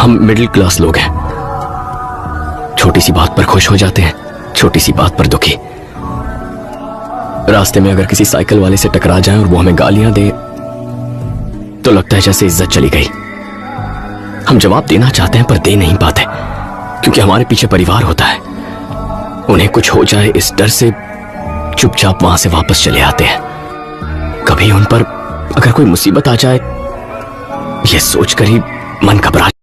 हम middle class लोग हैं, छोटी सी बात पर खुश हो जाते हैं, छोटी सी बात पर दुखी। रास्ते में अगर किसी साइकिल वाले से टकरा जाए और वो हमें गालियां दे तो लगता है जैसे इज्जत चली गई। हम जवाब देना चाहते हैं पर दे नहीं पाते, क्योंकि हमारे पीछे परिवार होता है। उन्हें कुछ हो जाए इस डर से चुपचाप वहां से वापस चले आते हैं। कभी उन पर अगर कोई मुसीबत आ जाए ये सोचकर ही मन घबरा